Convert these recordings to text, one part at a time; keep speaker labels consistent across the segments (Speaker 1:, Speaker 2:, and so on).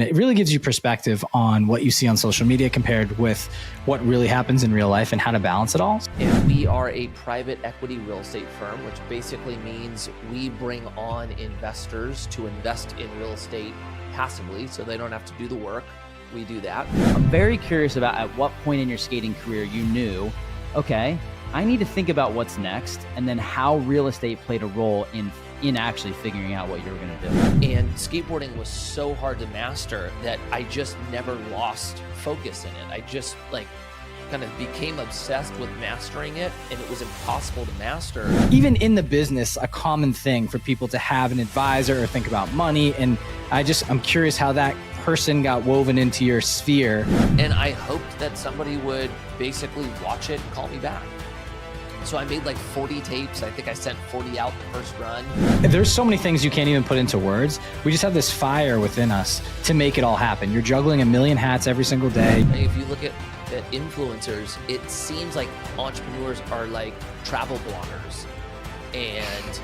Speaker 1: It really gives you perspective on what you see on social media compared with what really happens in real life and how to balance it all.
Speaker 2: And we are a private equity real estate firm, which basically means we bring on investors to invest in real estate passively so they don't have to do the work. We do that.
Speaker 3: I'm very curious about at what point in your skating career you knew, okay, I need to think about what's next, and then how real estate played a role in actually figuring out what you were going to do.
Speaker 2: And skateboarding was so hard to master that I just never lost focus in it. I just kind of became obsessed with mastering it, and it was impossible to master.
Speaker 1: Even in the business, a common thing for people to have an advisor or think about money. And I'm curious how that person got woven into your sphere.
Speaker 2: And I hoped that somebody would basically watch it and call me back. So I made 40 tapes. I think I sent 40 out the first run.
Speaker 1: There's so many things you can't even put into words. We just have this fire within us to make it all happen. You're juggling a million hats every single day.
Speaker 2: If you look at influencers, it seems like entrepreneurs are like travel bloggers. And,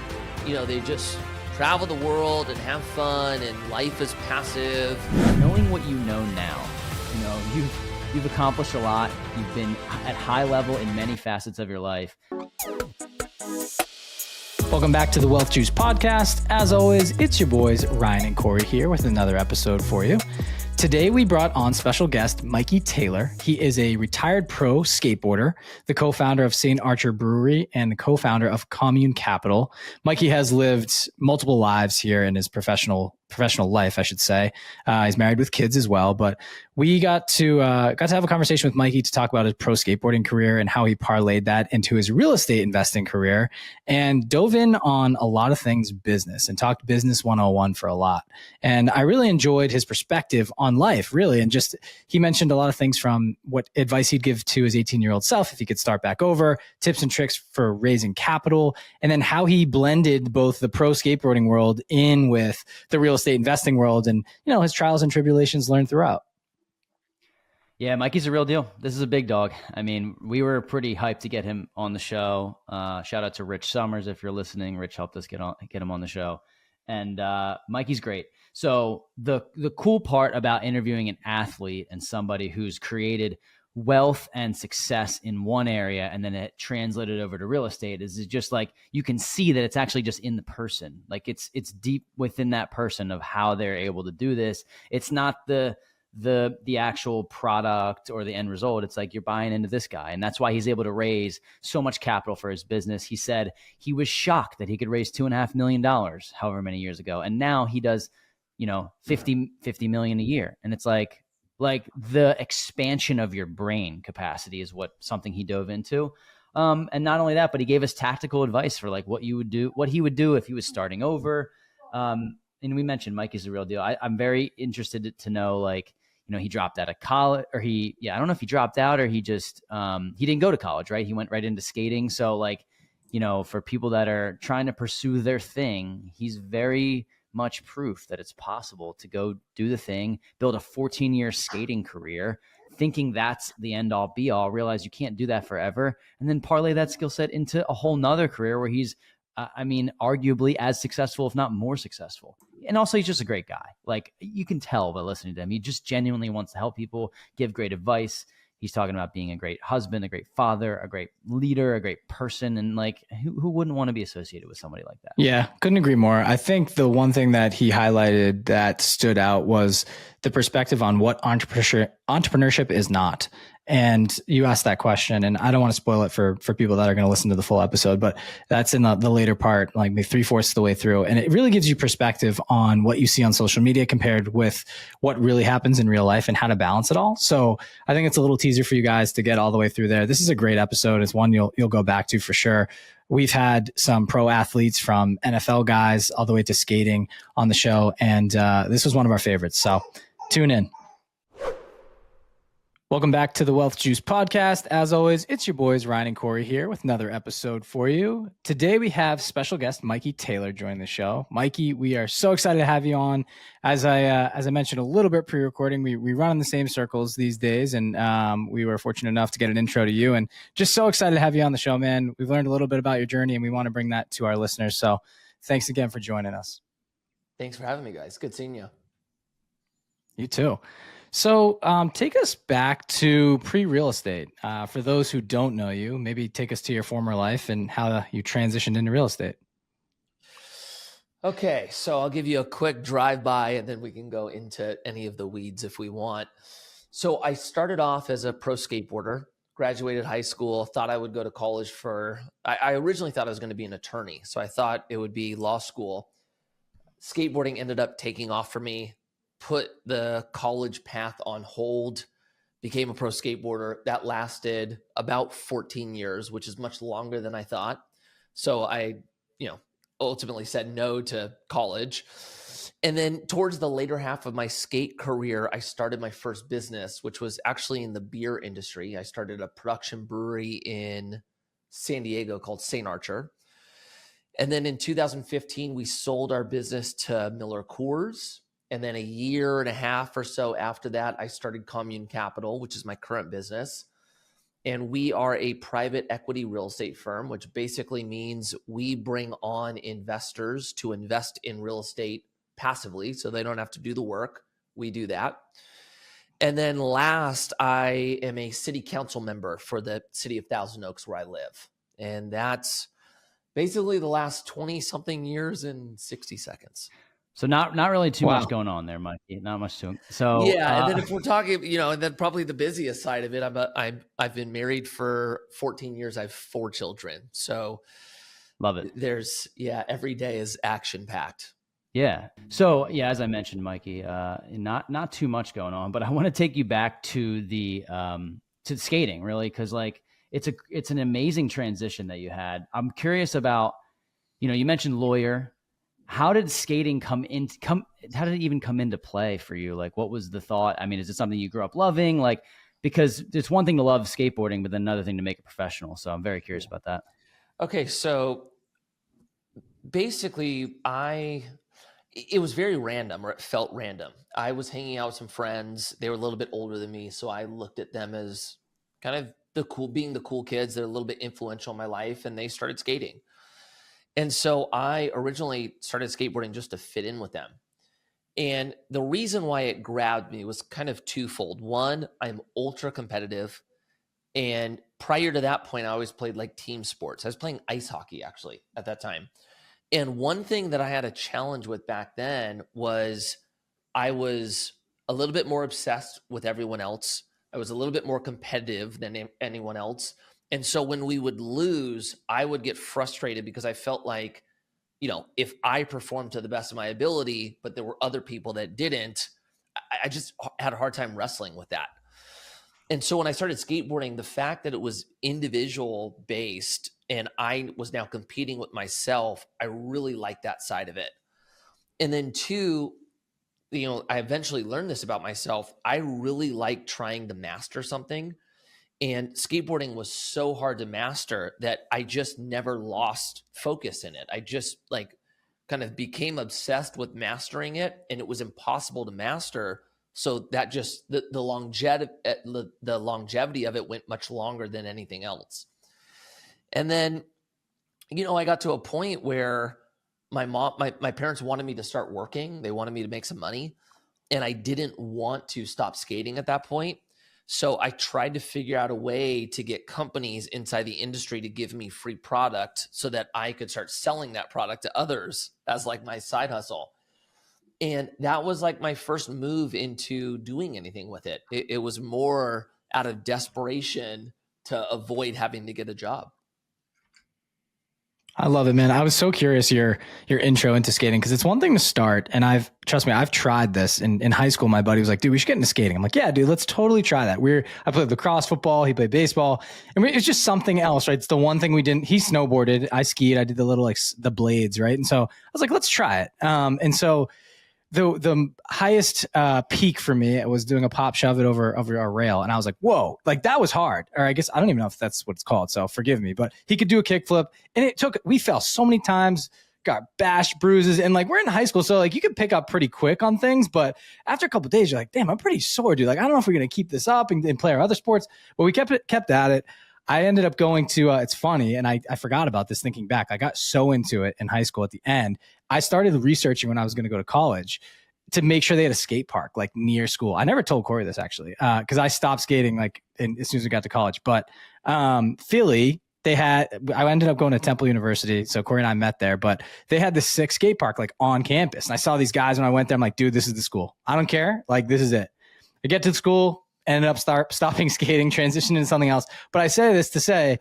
Speaker 2: they just travel the world and have fun, and life is passive.
Speaker 3: Knowing what you know now, you've accomplished a lot. You've been at high level in many facets of your life.
Speaker 1: Welcome back to the Wealth Juice podcast. As always, it's your boys Ryan and Corey here with another episode for you. Today, we brought on special guest Mikey Taylor. He is a retired pro skateboarder, the co-founder of Saint Archer Brewery, and the co-founder of Commune Capital. Mikey has lived multiple lives here in his professional life, I should say. He's married with kids as well, but we got to have a conversation with Mikey to talk about his pro skateboarding career and how he parlayed that into his real estate investing career, and dove in on a lot of things business and talked business 101 for a lot. And I really enjoyed his perspective on life, really. And just, he mentioned a lot of things from what advice he'd give to his 18-year-old self if he could start back over, tips and tricks for raising capital, and then how he blended both the pro skateboarding world in with the real estate investing world, and his trials and tribulations learned throughout.
Speaker 3: Yeah, Mikey's a real deal. This is a big dog. I mean, we were pretty hyped to get him on the show. Shout out to Rich Summers if you're listening. Rich helped us get him on the show, and Mikey's great. So the cool part about interviewing an athlete and somebody who's created wealth and success in one area and then it translated over to real estate is just you can see that it's actually just in the person. It's deep within that person of how they're able to do this. It's not the actual product or the end result. It's you're buying into this guy. And that's why he's able to raise so much capital for his business. He said he was shocked that he could raise $2.5 million however many years ago. And now he does, 50 million a year. And it's the expansion of your brain capacity is something he dove into. And not only that, but he gave us tactical advice for what he would do if he was starting over. And we mentioned Mike is a real deal. I'm very interested to know, he dropped out of college, or I don't know if he dropped out or he just, he didn't go to college, right? He went right into skating. So for people that are trying to pursue their thing, he's very much proof that it's possible to go do the thing, build a 14-year skating career, thinking that's the end all be all, realize you can't do that forever, and then parlay that skill set into a whole nother career where he's, arguably as successful, if not more successful. And also, he's just a great guy. You can tell by listening to him. He just genuinely wants to help people, give great advice. He's talking about being a great husband, a great father, a great leader, a great person. And who wouldn't want to be associated with somebody like that? Yeah,
Speaker 1: couldn't agree more. I think the one thing that he highlighted that stood out was the perspective on what entrepreneurship is not. And you asked that question, and I don't want to spoil it for people that are going to listen to the full episode, but that's in the later part, maybe 3/4 of the way through. And it really gives you perspective on what you see on social media compared with what really happens in real life and how to balance it all. So I think it's a little teaser for you guys to get all the way through there. This is a great episode. It's one you'll go back to for sure. We've had some pro athletes from NFL guys all the way to skating on the show. And this was one of our favorites. So tune in. Welcome back to the Wealth Juice podcast. As always, it's your boys Ryan and Corey here with another episode for you. Today we have special guest Mikey Taylor join the show. Mikey, we are so excited to have you on. As I mentioned a little bit pre-recording, we run in the same circles these days, and we were fortunate enough to get an intro to you. And just so excited to have you on the show, man. We've learned a little bit about your journey, and we want to bring that to our listeners. So thanks again for joining us.
Speaker 2: Thanks for having me, guys. Good seeing you.
Speaker 1: You too. So take us back to pre-real estate. For those who don't know you, maybe take us to your former life and how you transitioned into real estate.
Speaker 2: Okay, so I'll give you a quick drive-by and then we can go into any of the weeds if we want. So I started off as a pro skateboarder, graduated high school, thought I would go to college I originally thought I was going to be an attorney. So I thought it would be law school. Skateboarding ended up taking off for me, put the college path on hold, became a pro skateboarder. That lasted about 14 years, which is much longer than I thought. So I, ultimately said no to college. And then towards the later half of my skate career, I started my first business, which was actually in the beer industry. I started a production brewery in San Diego called Saint Archer. And then in 2015, we sold our business to MillerCoors. And then a year and a half or so after that, I started Commune Capital, which is my current business. And we are a private equity real estate firm, which basically means we bring on investors to invest in real estate passively, so they don't have to do the work. We do that. And then last, I am a city council member for the city of Thousand Oaks where I live. And that's basically the last 20 something years in 60 seconds.
Speaker 3: So not really too much going on there, Mikey. Not much to. So
Speaker 2: yeah, and then if we're talking, and then probably the busiest side of it, I've been married for 14 years. I have 4 children. So
Speaker 3: love it.
Speaker 2: Every day is action packed.
Speaker 3: Yeah. So yeah, as I mentioned, Mikey, not too much going on, but I want to take you back to the skating, really, because like it's an amazing transition that you had. I'm curious about, you mentioned lawyer. How did skating how did it even come into play for you? Like, what was the thought? I mean, is it something you grew up loving? Like, because it's one thing to love skateboarding, but then another thing to make it professional. So I'm very curious about that.
Speaker 2: Okay. So basically it was very random, or it felt random. I was hanging out with some friends. They were a little bit older than me. So I looked at them as kind of being the cool kids. They're a little bit influential in my life, and they started skating. And so I originally started skateboarding just to fit in with them. And the reason why it grabbed me was kind of twofold. One, I'm ultra competitive. And prior to that point, I always played like team sports. I was playing ice hockey actually at that time. And one thing that I had a challenge with back then was I was a little bit more obsessed with everyone else. I was a little bit more competitive than anyone else. And so when we would lose, I would get frustrated because I felt like, if I performed to the best of my ability, but there were other people that didn't, I just had a hard time wrestling with that. And so when I started skateboarding, the fact that it was individual based and I was now competing with myself, I really liked that side of it. And then 2, I eventually learned this about myself. I really like trying to master something. And skateboarding was so hard to master that I just never lost focus in it. I just kind of became obsessed with mastering it, and it was impossible to master. So that just the longevity of it went much longer than anything else. And then, I got to a point where my parents wanted me to start working. They wanted me to make some money, and I didn't want to stop skating at that point. So I tried to figure out a way to get companies inside the industry to give me free product so that I could start selling that product to others as like my side hustle. And that was like my first move into doing anything with it. It was more out of desperation to avoid having to get a job.
Speaker 1: I love it, man. I was so curious your intro into skating, because it's one thing to start, and I've tried this in high school. My buddy was like, dude, we should get into skating. I'm like, yeah, dude, let's totally try that. I played lacrosse, football, he played baseball, and it's just something else, right? It's the one thing we didn't. He snowboarded, I skied, I did the little the blades, right? And so I was like, let's try it. And so the highest peak for me, it was doing a pop shove it over a rail, and I was like, whoa, like that was hard. Or I guess I don't even know if that's what it's called, so forgive me. But he could do a kickflip, and we fell so many times, got bashed, bruises, and like we're in high school, so like you could pick up pretty quick on things. But after a couple of days, you're like, damn, I'm pretty sore, dude. Like I don't know if we're gonna keep this up and play our other sports. But we kept at it. I ended up going to, it's funny, and I forgot about this thinking back. I got so into it in high school at the end. I started researching when I was going to go to college. to make sure they had a skate park like near school. I never told Corey this actually, because I stopped skating like as soon as we got to college. But Philly, I ended up going to Temple University, so Corey and I met there. But they had this sick skate park like on campus, and I saw these guys when I went there. I'm like, dude, this is the school. I don't care. Like, this is it. I get to the school, ended up stopping skating, transitioned into something else. But I say this to say,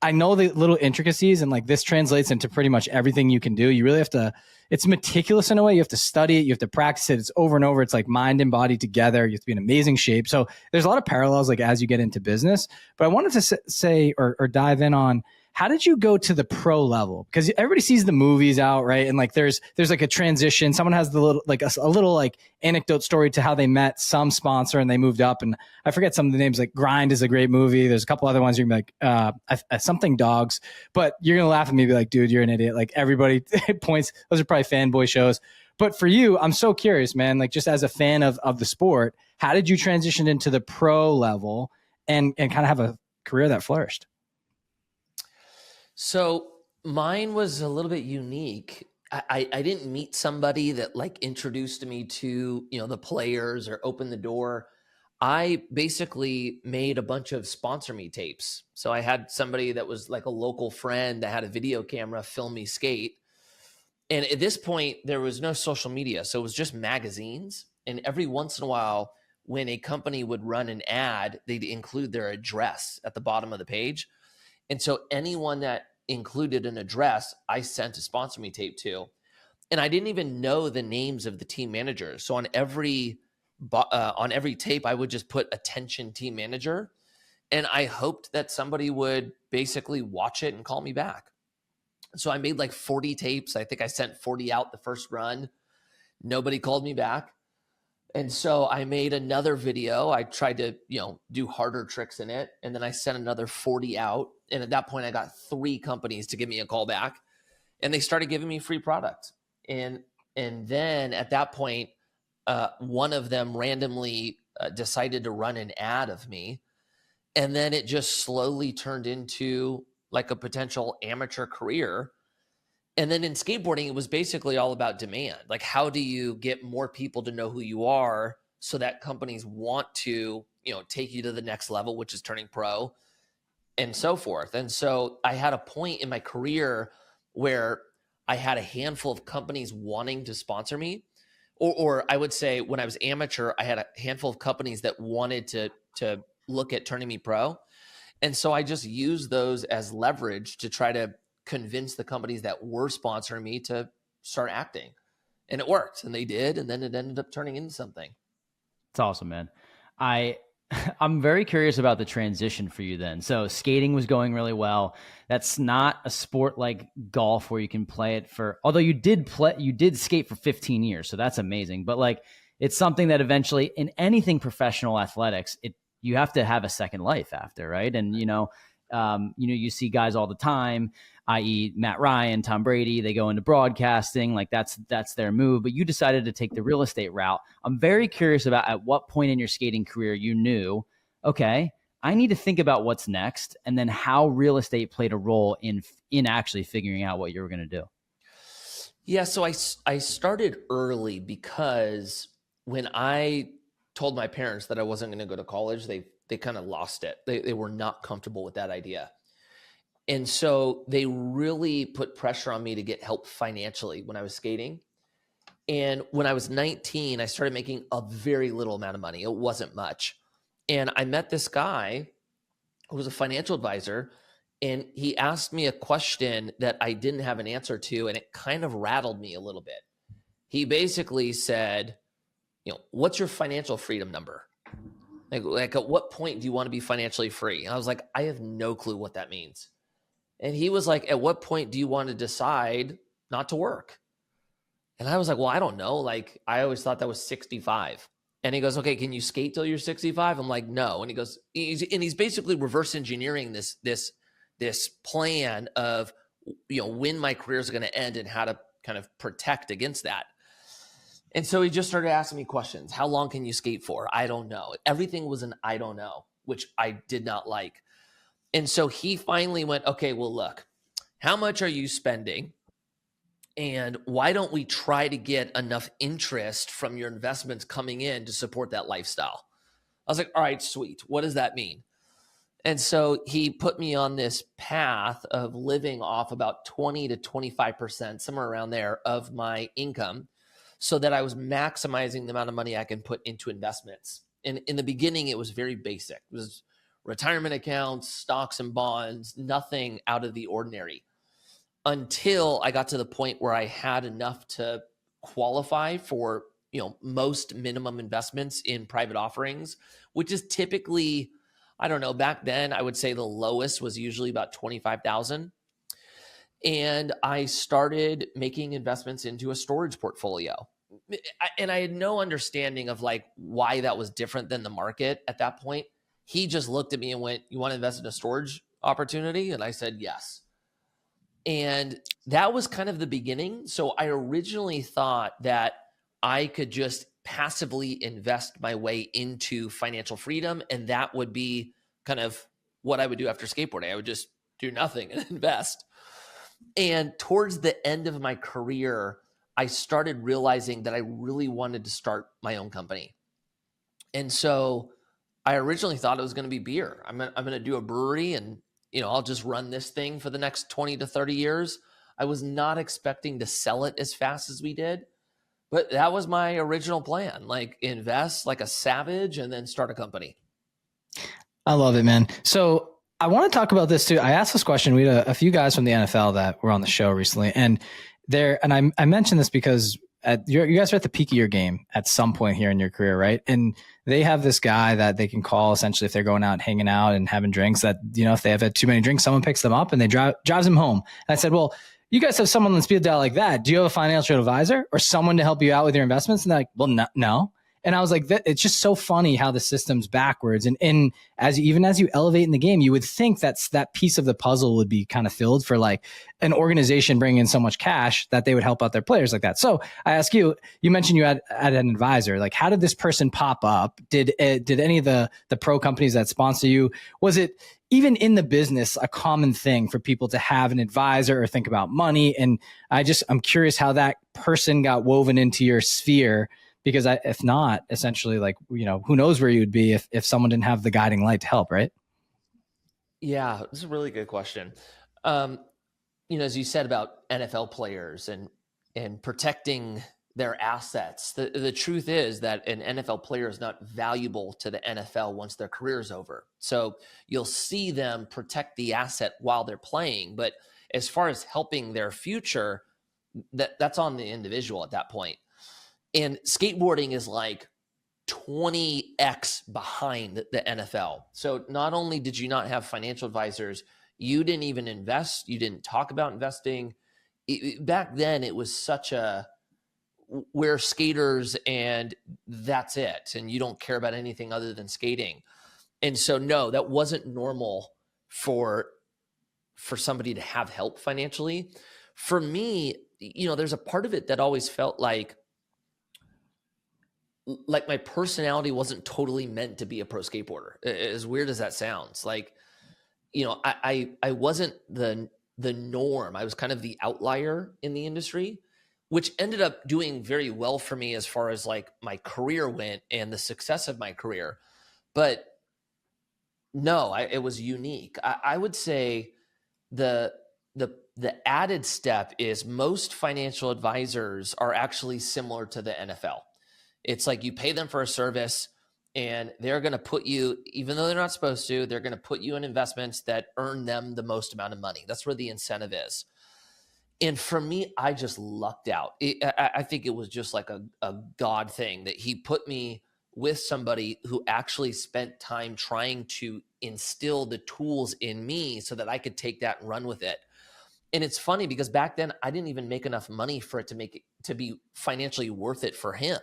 Speaker 1: I know the little intricacies, and like this translates into pretty much everything you can do. You really have to, it's meticulous in a way. You have to study it. You have to practice it. It's over and over. It's like mind and body together. You have to be in amazing shape. So there's a lot of parallels like as you get into business, but I wanted to say or dive in on, how did you go to the pro level? Because everybody sees the movies out, right? And like there's like a transition. Someone has the little like a little like anecdote story to how they met some sponsor and they moved up. And I forget some of the names. Like Grind is a great movie. There's a couple other ones you're gonna be like something dogs, but you're gonna laugh at me and be like, dude, you're an idiot. Like everybody points. Those are probably fanboy shows. But for you, I'm so curious, man. Like just as a fan of the sport, how did you transition into the pro level and kind of have a career that flourished?
Speaker 2: So mine was a little bit unique. I didn't meet somebody that like introduced me to, the players or opened the door. I basically made a bunch of sponsor me tapes. So I had somebody that was like a local friend that had a video camera film me skate. And at this point, there was no social media. So it was just magazines. And every once in a while, when a company would run an ad, they'd include their address at the bottom of the page. And so anyone that included an address, I sent a sponsor me tape to. And I didn't even know the names of the team managers. So on every tape, I would just put attention team manager. And I hoped that somebody would basically watch it and call me back. So I made like 40 tapes. I think I sent 40 out the first run. Nobody called me back. And so I made another video. I tried to, do harder tricks in it. And then I sent another 40 out. And at that point, I got 3 companies to give me a call back. And they started giving me free product. And then at that point, one of them randomly decided to run an ad of me. And then it just slowly turned into like a potential amateur career. And then in skateboarding, it was basically all about demand. Like, how do you get more people to know who you are so that companies want to, take you to the next level, which is turning pro and so forth. And so I had a point in my career where I had a handful of companies wanting to sponsor me. Or I would say when I was amateur, I had a handful of companies that wanted to look at turning me pro. And so I just used those as leverage to try to convince the companies that were sponsoring me to start acting. And it worked, and they did, and then it ended up turning into something.
Speaker 3: It's awesome, man. I'm very curious about the transition for you then. So skating was going really well. That's not a sport like golf where you can play it although you did skate for 15 years. So that's amazing. But like, it's something that eventually in anything professional athletics, you have to have a second life after, right? And, you see guys all the time, i.e. Matt Ryan, Tom Brady, they go into broadcasting, like that's their move, but you decided to take the real estate route. I'm very curious about at what point in your skating career you knew, okay, I need to think about what's next, and then how real estate played a role in actually figuring out what you were going to do.
Speaker 2: Yeah, so I started early because when I told my parents that I wasn't going to go to college, they kind of lost it. They were not comfortable with that idea. And so they really put pressure on me to get help financially when I was skating. And when I was 19, I started making a very little amount of money. It wasn't much. And I met this guy who was a financial advisor, and he asked me a question that I didn't have an answer to, and it kind of rattled me a little bit. He basically said, what's your financial freedom number? Like at what point do you want to be financially free? And I was like, I have no clue what that means. And he was like, at what point do you want to decide not to work? And I was like, well, I don't know. Like, I always thought that was 65. And he goes, okay, can you skate till you're 65? I'm like, no. And he goes, he's basically reverse engineering this plan of, when my career is going to end and how to kind of protect against that. And so he just started asking me questions. How long can you skate for? I don't know. Everything was an I don't know, which I did not like. And so he finally went, okay, well, look, how much are you spending And why don't we try to get enough interest from your investments coming in to support that lifestyle? I was like, all right, sweet. What does that mean? And so he put me on this path of living off about 20 to 25%, somewhere around there, of my income, so that I was maximizing the amount of money I can put into investments. And in the beginning, it was very basic. It was retirement accounts, stocks and bonds, nothing out of the ordinary, until I got to the point where I had enough to qualify for, most minimum investments in private offerings, which is typically, I don't know, back then I would say the lowest was usually about 25,000. And I started making investments into a storage portfolio. And I had no understanding of like why that was different than the market at that point. He just looked at me and went, "You want to invest in a storage opportunity?" And I said, "Yes." And that was kind of the beginning. So I originally thought that I could just passively invest my way into financial freedom, and that would be kind of what I would do after skateboarding. I would just do nothing and invest. And towards the end of my career, I started realizing that I really wanted to start my own company. And so I originally thought it was going to be beer. I'm going to do a brewery, and I'll just run this thing for the next 20 to 30 years. I was not expecting to sell it as fast as we did, but that was my original plan. Like, invest like a savage and then start a company.
Speaker 1: I love it, man. So I want to talk about this too. I asked this question. We had a few guys from the NFL that were on the show recently, and I mentioned this because you guys are at the peak of your game at some point here in your career, right? And they have this guy that they can call essentially if they're going out and hanging out and having drinks, that, if they have had too many drinks, someone picks them up and they drives them home. And I said, well, you guys have someone on the speed dial like that. Do you have a financial advisor or someone to help you out with your investments? And they're like, well, no. And I was like, it's just so funny how the system's backwards. And as you elevate in the game, you would think that piece of the puzzle would be kind of filled for like an organization bringing in so much cash that they would help out their players like that. So I ask you mentioned you had an advisor. Like, how did this person pop up? Did any of the pro companies that sponsor you, was it even in the business a common thing for people to have an advisor or think about money? And I'm curious how that person got woven into your sphere. Because if not, essentially, like, who knows where you would be if someone didn't have the guiding light to help, right?
Speaker 2: Yeah, this is a really good question. As you said about NFL players and protecting their assets, the truth is that an NFL player is not valuable to the NFL once their career is over. So you'll see them protect the asset while they're playing, but as far as helping their future, that's on the individual at that point. And skateboarding is like 20x behind the NFL. So not only did you not have financial advisors, you didn't even invest. You didn't talk about investing. Back then, it was such we're skaters and that's it. And you don't care about anything other than skating. And so, no, that wasn't normal for somebody to have help financially. For me, there's a part of it that always felt like my personality wasn't totally meant to be a pro skateboarder. As weird as that sounds, like, I wasn't the norm. I was kind of the outlier in the industry, which ended up doing very well for me as far as like my career went and the success of my career. But no, it was unique. I would say the added step is most financial advisors are actually similar to the NFL. It's like you pay them for a service and they're going to put you, even though they're not supposed to, they're going to put you in investments that earn them the most amount of money. That's where the incentive is. And for me, I just lucked out. I think it was just like a God thing that he put me with somebody who actually spent time trying to instill the tools in me so that I could take that and run with it. And it's funny because back then I didn't even make enough money for it to be financially worth it for him.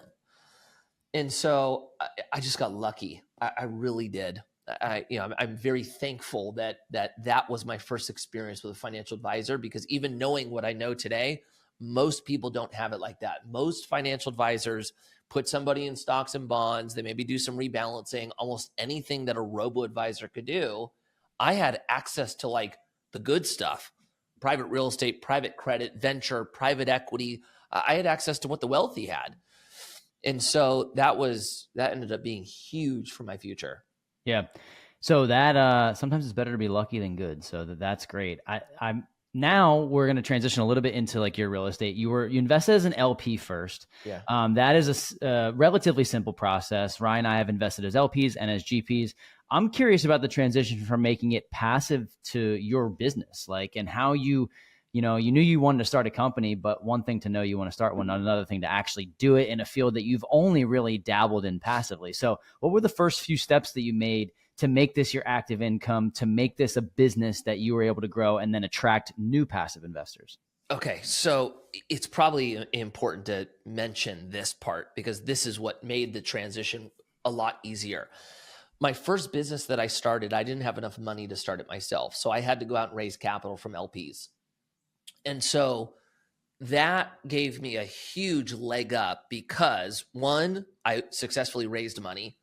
Speaker 2: And so I just got lucky. I really did. I'm very thankful that was my first experience with a financial advisor, because even knowing what I know today, most people don't have it like that. Most financial advisors put somebody in stocks and bonds. They maybe do some rebalancing, almost anything that a robo advisor could do. I had access to like the good stuff, private real estate, private credit, venture, private equity. I had access to what the wealthy had. And so that ended up being huge for my future.
Speaker 3: Yeah. So that sometimes it's better to be lucky than good. So that's great. I'm now we're going to transition a little bit into like your real estate. You invested as an LP first.
Speaker 2: Yeah.
Speaker 3: That is a relatively simple process. Ryan and I have invested as LPs and as GPs. I'm curious about the transition from making it passive to your business, like, and how you knew you wanted to start a company, but one thing to know you want to start one, another thing to actually do it in a field that you've only really dabbled in passively. So what were the first few steps that you made to make this your active income, to make this a business that you were able to grow and then attract new passive investors?
Speaker 2: Okay, so it's probably important to mention this part because this is what made the transition a lot easier. My first business that I started, I didn't have enough money to start it myself. So I had to go out and raise capital from LPs. And so that gave me a huge leg up because 1, I successfully raised money.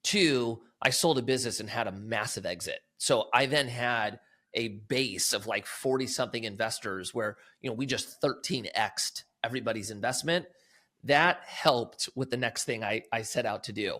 Speaker 2: 2, I sold a business and had a massive exit. So I then had a base of like 40 something investors where, we just 13x'd everybody's investment. That helped with the next thing I set out to do.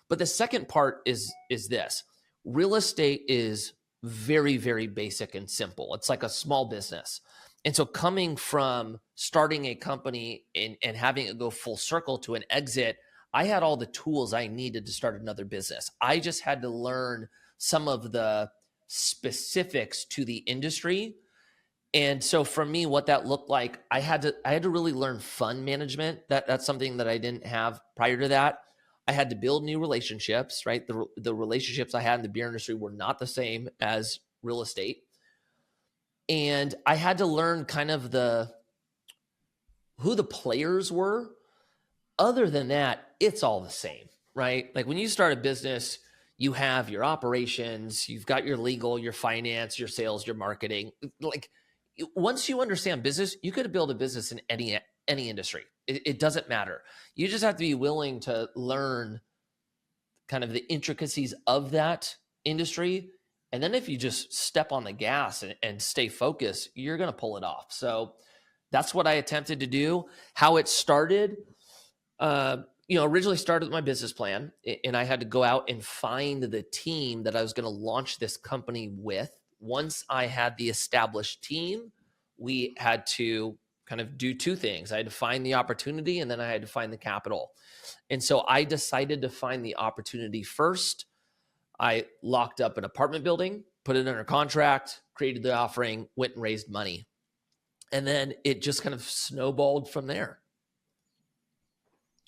Speaker 2: But the second part is this. Real estate is very, very basic and simple. It's like a small business. And so coming from starting a company and having it go full circle to an exit, I had all the tools I needed to start another business. I just had to learn some of the specifics to the industry. And so for me, what that looked like, I had to really learn fund management. That's something that I didn't have prior to that. I had to build new relationships, right? The relationships I had in the beer industry were not the same as real estate. And I had to learn kind of who the players were. Other than that, it's all the same, right? Like when you start a business, you have your operations, you've got your legal, your finance, your sales, your marketing. Like once you understand business, you could build a business in any industry. It doesn't matter. You just have to be willing to learn kind of the intricacies of that industry. And then if you just step on the gas and stay focused, you're going to pull it off. So that's what I attempted to do. How it started, originally started with my business plan, and I had to go out and find the team that I was going to launch this company with. Once I had the established team, we had to kind of do 2 things. I had to find the opportunity, and then I had to find the capital. And so I decided to find the opportunity first. I locked up an apartment building, put it under contract, created the offering, went and raised money. And then it just kind of snowballed from there.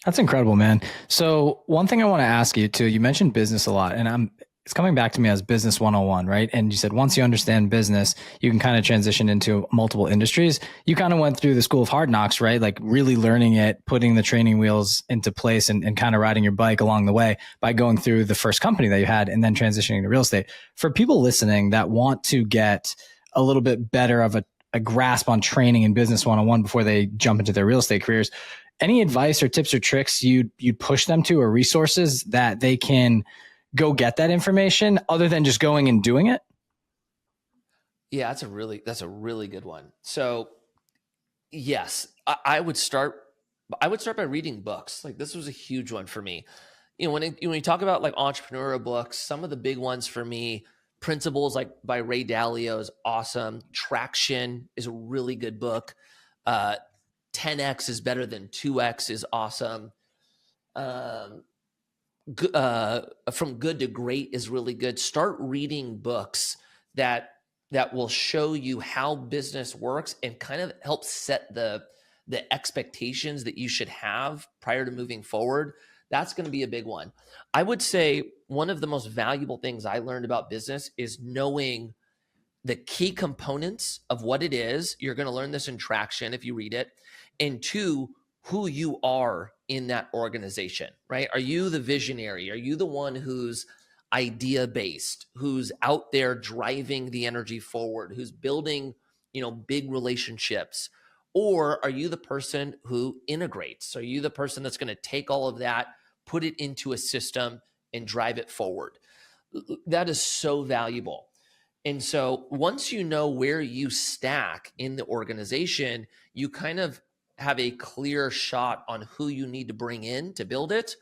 Speaker 1: That's incredible, man. So one thing I want to ask you too, you mentioned business a lot, and it's coming back to me as business 101, right? And you said, once you understand business, you can kind of transition into multiple industries. You kind of went through the school of hard knocks, right? Like really learning it, putting the training wheels into place and kind of riding your bike along the way by going through the first company that you had and then transitioning to real estate. For people listening that want to get a little bit better of a grasp on training in business 101 before they jump into their real estate careers, any advice or tips or tricks you'd push them to, or resources that they can go get that information other than just going and doing it?
Speaker 2: Yeah, that's a really good one. So yes, I would start by reading books. Like this was a huge one for me. When you talk about like entrepreneurial books, some of the big ones for me, Principles like by Ray Dalio is awesome. Traction is a really good book. 10X is better than 2X is awesome. From Good to Great is really good. Start reading books that will show you how business works and kind of help set the expectations that you should have prior to moving forward. That's going to be a big one. I would say one of the most valuable things I learned about business is knowing the key components of what it is. You're going to learn this in Traction if you read it. And 2, who you are in that organization, right? Are you the visionary? Are you the one who's idea-based, who's out there driving the energy forward, who's building, big relationships? Or are you the person who integrates? Are you the person that's going to take all of that, put it into a system and drive it forward? That is so valuable. And so once you know where you stack in the organization, you kind of have a clear shot on who you need to bring in to build it,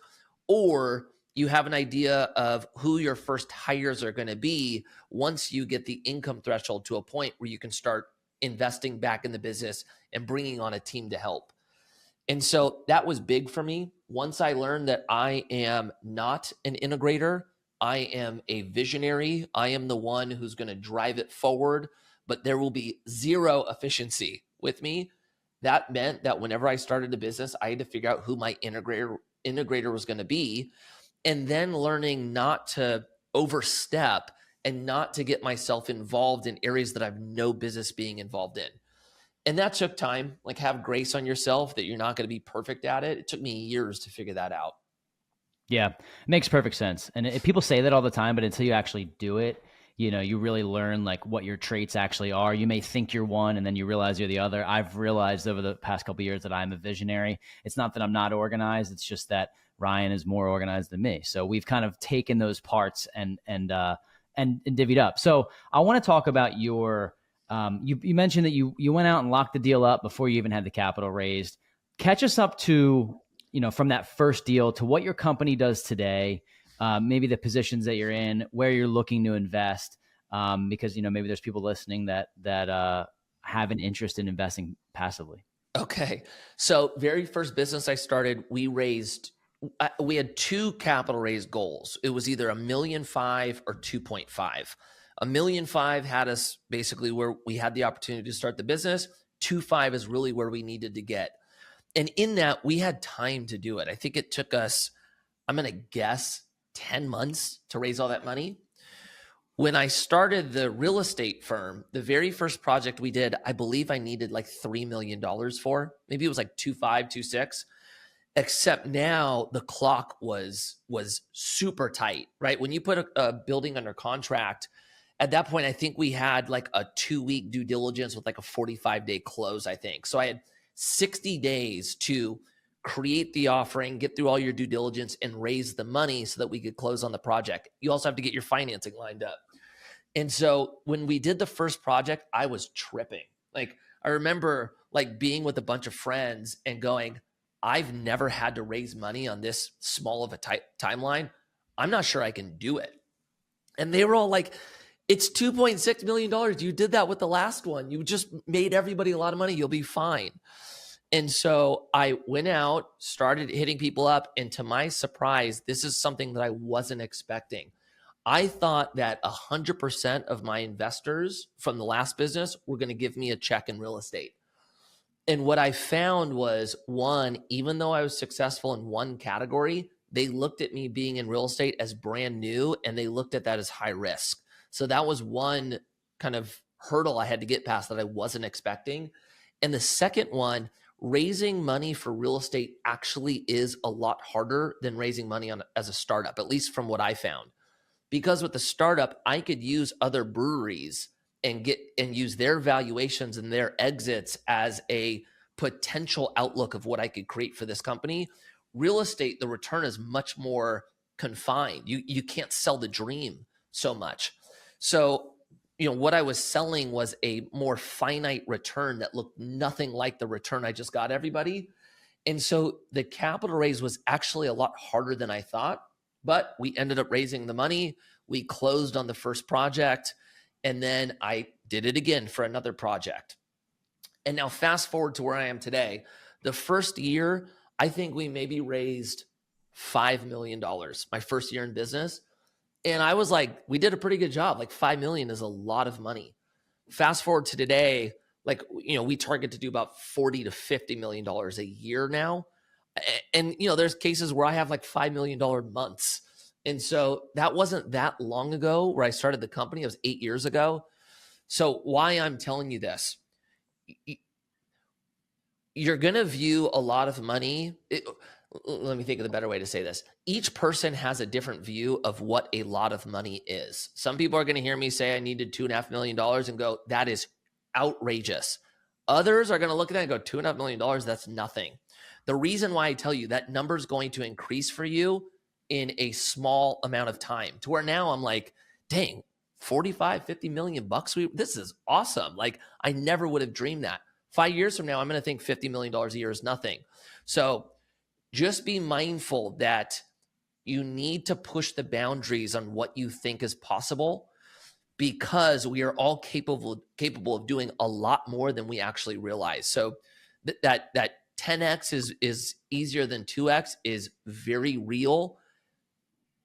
Speaker 2: or you have an idea of who your first hires are going to be once you get the income threshold to a point where you can start investing back in the business and bringing on a team to help. And so that was big for me. Once I learned that I am not an integrator, I am a visionary. I am the one who's going to drive it forward, but there will be zero efficiency with me. That meant that whenever I started a business, I had to figure out who my integrator was going to be, and then learning not to overstep and not to get myself involved in areas that I have no business being involved in. And that took time. Like, have grace on yourself that you're not going to be perfect at it. It took me years to figure that out.
Speaker 3: Yeah, it makes perfect sense. And people say that all the time, but until you actually do it, you really learn like what your traits actually are. You may think you're one and then you realize you're the other. I've realized over the past couple of years that I'm a visionary. It's not that I'm not organized. It's just that Ryan is more organized than me. So we've kind of taken those parts and divvied up. So I want to talk about your, you mentioned that you went out and locked the deal up before you even had the capital raised. Catch us up to, from that first deal to what your company does today, maybe the positions that you're in, where you're looking to invest, because, maybe there's people listening that have an interest in investing passively.
Speaker 2: Okay. So very first business I started, we had two capital raise goals. It was either $1.5 million or 2.5. $1.5 million had us basically where we had the opportunity to start the business. 2.5 is really where we needed to get. And in that, we had time to do it. I think it took us, I'm going to guess, 10 months to raise all that money. When I started the real estate firm, the very first project we did, I believe I needed like $3 million for. Maybe it was like 2.5, 2.6. Except now the clock was super tight, right? When you put a building under contract, at that point, I think we had like a 2-week due diligence with like a 45-day close, I think. So I had 60 days to create the offering, get through all your due diligence, and raise the money so that we could close on the project. You also have to get your financing lined up. And so when we did the first project, I was tripping. Like, I remember like being with a bunch of friends and going, I've never had to raise money on this small of a timeline. I'm not sure I can do it. And they were all like, it's $2.6 million. You did that with the last one. You just made everybody a lot of money. You'll be fine. And so I went out, started hitting people up. And to my surprise, this is something that I wasn't expecting. I thought that 100% of my investors from the last business were going to give me a check in real estate. And what I found was, one, even though I was successful in one category, they looked at me being in real estate as brand new, and they looked at that as high risk. So that was one kind of hurdle I had to get past that I wasn't expecting. And the second one, raising money for real estate actually is a lot harder than raising money as a startup, at least from what I found. Because with the startup, I could use other breweries and use their valuations and their exits as a potential outlook of what I could create for this company. Real estate, the return is much more confined. You can't sell the dream so much. So, what I was selling was a more finite return that looked nothing like the return I just got everybody. And so the capital raise was actually a lot harder than I thought, but we ended up raising the money. We closed on the first project, and then I did it again for another project. And now fast forward to where I am today. The first year, I think we maybe raised $5 million, my first year in business. And I was like, we did a pretty good job. Like $5 million is a lot of money. Fast forward to today, like, we target to do about $40 to $50 million a year now. And, there's cases where I have like $5 million months. And so that wasn't that long ago where I started the company. It was 8 years ago. So why I'm telling you this, you're going to view a lot of money. Let me think of the better way to say this. Each person has a different view of what a lot of money is. Some people are going to hear me say I needed $2.5 million and go, that is outrageous. Others are going to look at that and go, $2.5 million, that's nothing. The reason why I tell you that number is going to increase for you in a small amount of time, to where now I'm like, dang, 45, 50 million bucks. This is awesome. Like, I never would have dreamed that. 5 years from now, I'm going to think $50 million a year is nothing. So just be mindful that you need to push the boundaries on what you think is possible, because we are all capable of doing a lot more than we actually realize. So that 10x is easier than 2x is very real.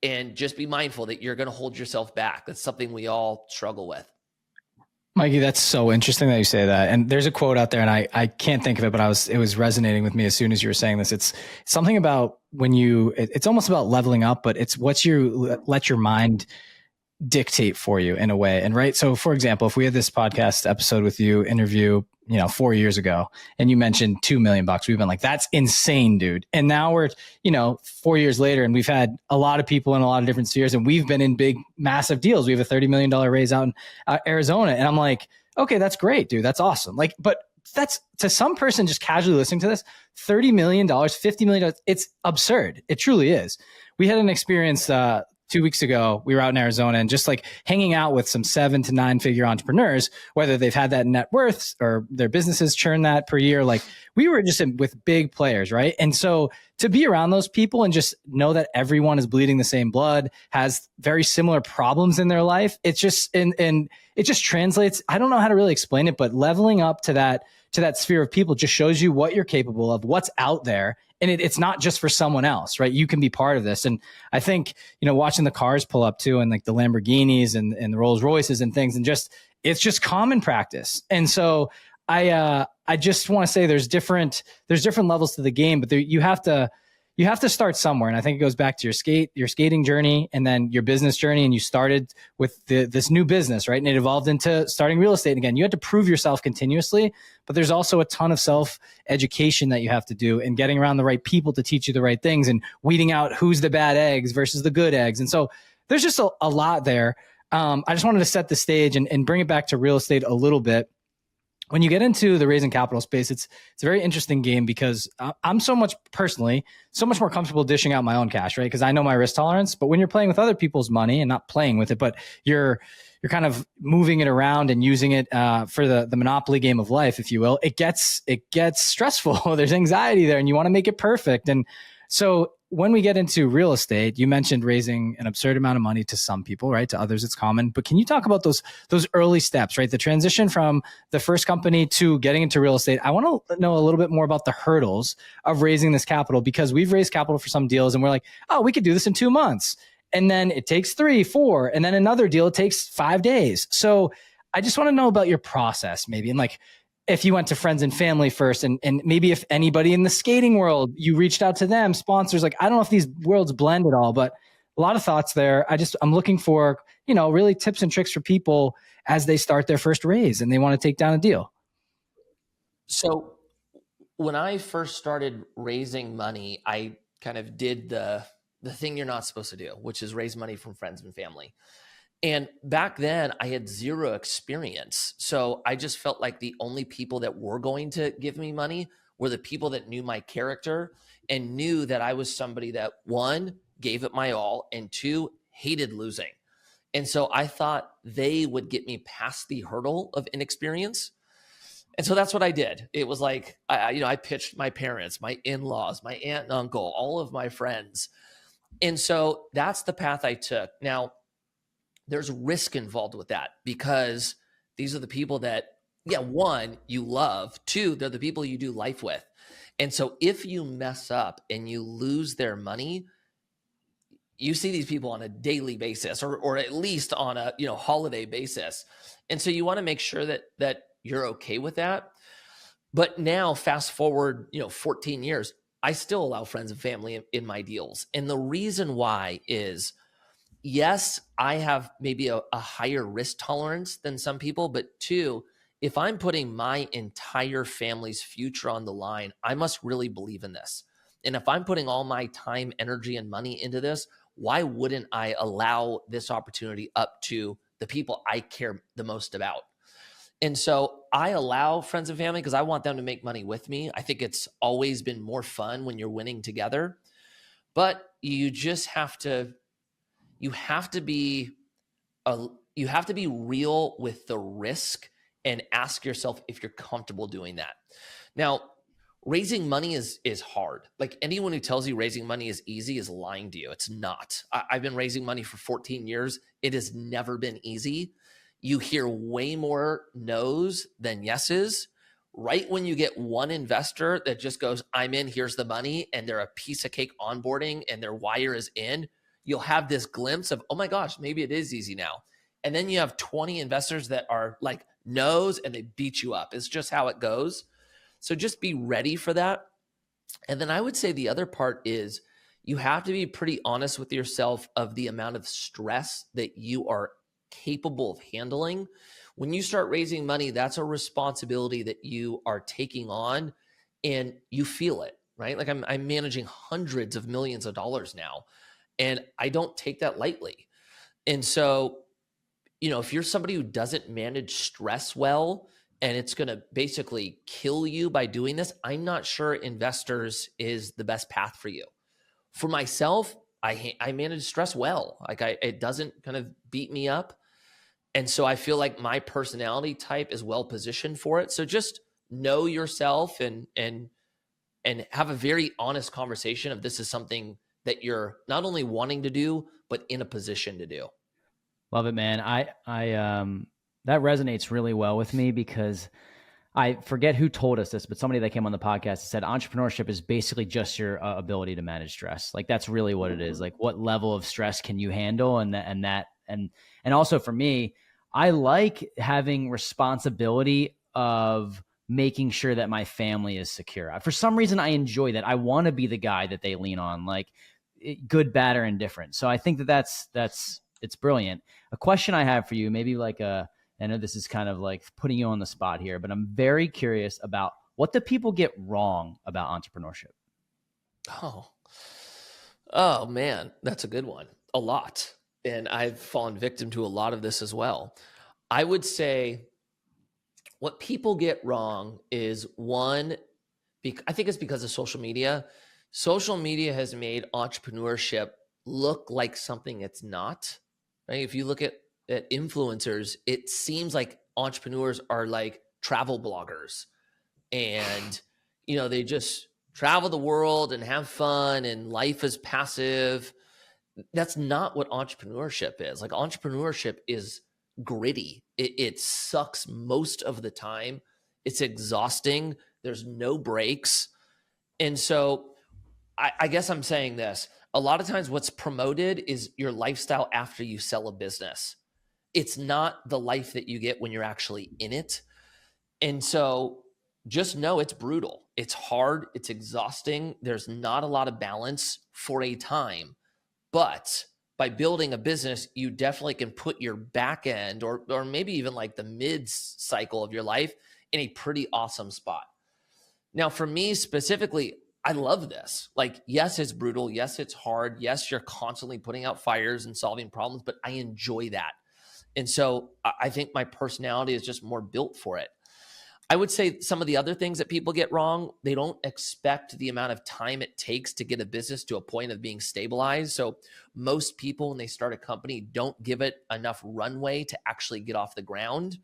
Speaker 2: And just be mindful that you're going to hold yourself back. That's something we all struggle with.
Speaker 1: Mikey, that's so interesting that you say that. And there's a quote out there, and I can't think of it, but it was resonating with me as soon as you were saying this. It's something about it's almost about leveling up, but it's what you let your mind dictate for you in a way. And right. So for example, if we had this podcast episode with you interview, 4 years ago, and you mentioned $2 million, we've been like, that's insane, dude. And now we're, 4 years later, and we've had a lot of people in a lot of different spheres, and we've been in big, massive deals. We have a $30 million raise out in Arizona. And I'm like, okay, that's great, dude. That's awesome. Like, but that's, to some person just casually listening to this, $30 million, $50 million, it's absurd. It truly is. We had an experience, 2 weeks ago. We were out in Arizona and just like hanging out with some 7 to 9 figure entrepreneurs, whether they've had that net worth or their businesses churn that per year. Like, we were just with big players, right? And so to be around those people and just know that everyone is bleeding the same blood, has very similar problems in their life, it's just, and it just translates. I don't know how to really explain it, but leveling up to that sphere of people just shows you what you're capable of, what's out there. And it's not just for someone else, right? You can be part of this. And I think, watching the cars pull up too, and like the Lamborghinis and the Rolls Royces and things, and it's just common practice. And so I just want to say there's different levels to the game, but you have to start somewhere. And I think it goes back to your skating journey and then your business journey. And you started with this new business, right? And it evolved into starting real estate. And again, you had to prove yourself continuously, but there's also a ton of self-education that you have to do, and getting around the right people to teach you the right things, and weeding out who's the bad eggs versus the good eggs. And so there's just a lot there. I just wanted to set the stage and bring it back to real estate a little bit. When you get into the raising capital space, it's a very interesting game, because I'm so much more comfortable dishing out my own cash, right? Because I know my risk tolerance. But when you're playing with other people's money, and not playing with it, but you're kind of moving it around and using it for the monopoly game of life, if you will, it gets stressful. There's anxiety there, and you want to make it perfect. And so when we get into real estate, you mentioned raising an absurd amount of money to some people, right? To others, it's common. But can you talk about those early steps, right? The transition from the first company to getting into real estate. I want to know a little bit more about the hurdles of raising this capital, because we've raised capital for some deals and we're like, oh, we could do this in 2 months. And then it takes 3, 4, and then another deal, it takes 5 days. So I just want to know about your process, maybe. And like, if you went to friends and family first, and maybe if anybody in the skating world, you reached out to them, sponsors, like, I don't know if these worlds blend at all, but a lot of thoughts there. I'm looking for, really tips and tricks for people as they start their first raise and they want to take down a deal.
Speaker 2: So when I first started raising money, I kind of did the thing you're not supposed to do, which is raise money from friends and family. And back then I had zero experience. So I just felt like the only people that were going to give me money were the people that knew my character and knew that I was somebody that, 1, gave it my all, and 2, hated losing. And so I thought they would get me past the hurdle of inexperience. And so that's what I did. It was like, I pitched my parents, my in-laws, my aunt and uncle, all of my friends. And so that's the path I took. Now, there's risk involved with that, because these are the people that, 1, you love, 2, they're the people you do life with. And so if you mess up and you lose their money, you see these people on a daily basis, or at least on a holiday basis. And so you want to make sure that you're okay with that. But now fast forward 14 years, I still allow friends and family in my deals. And the reason why is, yes, I have maybe a higher risk tolerance than some people, but 2, if I'm putting my entire family's future on the line, I must really believe in this. And if I'm putting all my time, energy, and money into this, why wouldn't I allow this opportunity up to the people I care the most about? And so I allow friends and family because I want them to make money with me. I think it's always been more fun when you're winning together, but you just have to be you have to be real with the risk and ask yourself if you're comfortable doing that. Now, raising money is hard. Like, anyone who tells you raising money is easy is lying to you. It's not. I've been raising money for 14 years. It has never been easy. You hear way more no's than yeses. Right when you get one investor that just goes, I'm in, here's the money, and they're a piece of cake onboarding and their wire is in, you'll have this glimpse of, oh my gosh, maybe it is easy now. And then you have 20 investors that are like no's and they beat you up. It's just how it goes. So just be ready for that. And then I would say the other part is you have to be pretty honest with yourself of the amount of stress that you are capable of handling. When you start raising money, that's a responsibility that you are taking on and you feel it, right? Like I'm managing hundreds of millions of dollars now, and I don't take that lightly. And so, if you're somebody who doesn't manage stress well, and it's going to basically kill you by doing this, I'm not sure investors is the best path for you. For myself, I manage stress well. Like it doesn't kind of beat me up. And so I feel like my personality type is well positioned for it. So just know yourself and have a very honest conversation of this is something that you're not only wanting to do, but in a position to do.
Speaker 3: Love it, man. I that resonates really well with me because I forget who told us this, but somebody that came on the podcast said entrepreneurship is basically just your ability to manage stress. Like that's really what it is. Like what level of stress can you handle? And also for me, I like having responsibility of making sure that my family is secure. For some reason, I enjoy that. I want to be the guy that they lean on, like good, bad, or indifferent. So I think that's it's brilliant. A question I have for you, maybe like I know this is kind of like putting you on the spot here, but I'm very curious about what do people get wrong about entrepreneurship?
Speaker 2: Oh man, that's a good one. A lot. And I've fallen victim to a lot of this as well. I would say what people get wrong is one, I think it's because of social media. Social media has made entrepreneurship look like something it's not. Right? If you look at influencers, it seems like entrepreneurs are like travel bloggers and, they just travel the world and have fun and life is passive. That's not what entrepreneurship is. Like entrepreneurship is gritty. It sucks most of the time. It's exhausting. There's no breaks. And so I guess I'm saying this. A lot of times what's promoted is your lifestyle after you sell a business. It's not the life that you get when you're actually in it. And so just know it's brutal. It's hard. It's exhausting. There's not a lot of balance for a time. But by building a business, you definitely can put your back end or maybe even like the mid cycle of your life in a pretty awesome spot. Now, for me specifically, I love this. Like, yes, it's brutal. Yes, it's hard. Yes, you're constantly putting out fires and solving problems, but I enjoy that. And so I think my personality is just more built for it. I would say some of the other things that people get wrong, they don't expect the amount of time it takes to get a business to a point of being stabilized. So most people, when they start a company, don't give it enough runway to actually get off the ground.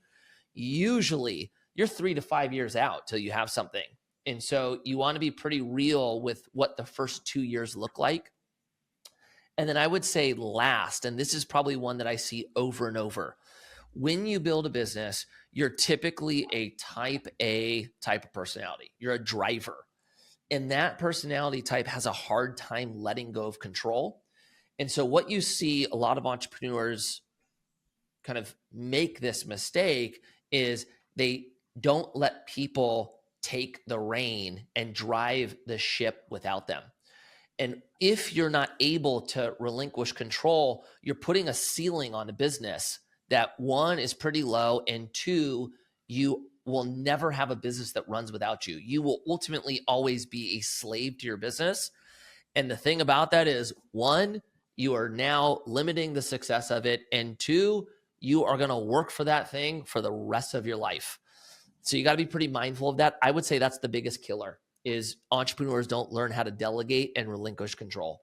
Speaker 2: Usually you're 3 to 5 years out till you have something. And so you want to be pretty real with what the first 2 years look like. And then I would say last, and this is probably one that I see over and over. When you build a business, you're typically a type A type of personality. You're a driver. And that personality type has a hard time letting go of control. And so what you see a lot of entrepreneurs kind of make this mistake is they don't let people take the rein and drive the ship without them. And if you're not able to relinquish control, you're putting a ceiling on a business that one is pretty low, and two, you will never have a business that runs without you. You will ultimately always be a slave to your business. And the thing about that is, one, you are now limiting the success of it. And two, you are going to work for that thing for the rest of your life. So you got to be pretty mindful of that. I would say that's the biggest killer is entrepreneurs don't learn how to delegate and relinquish control.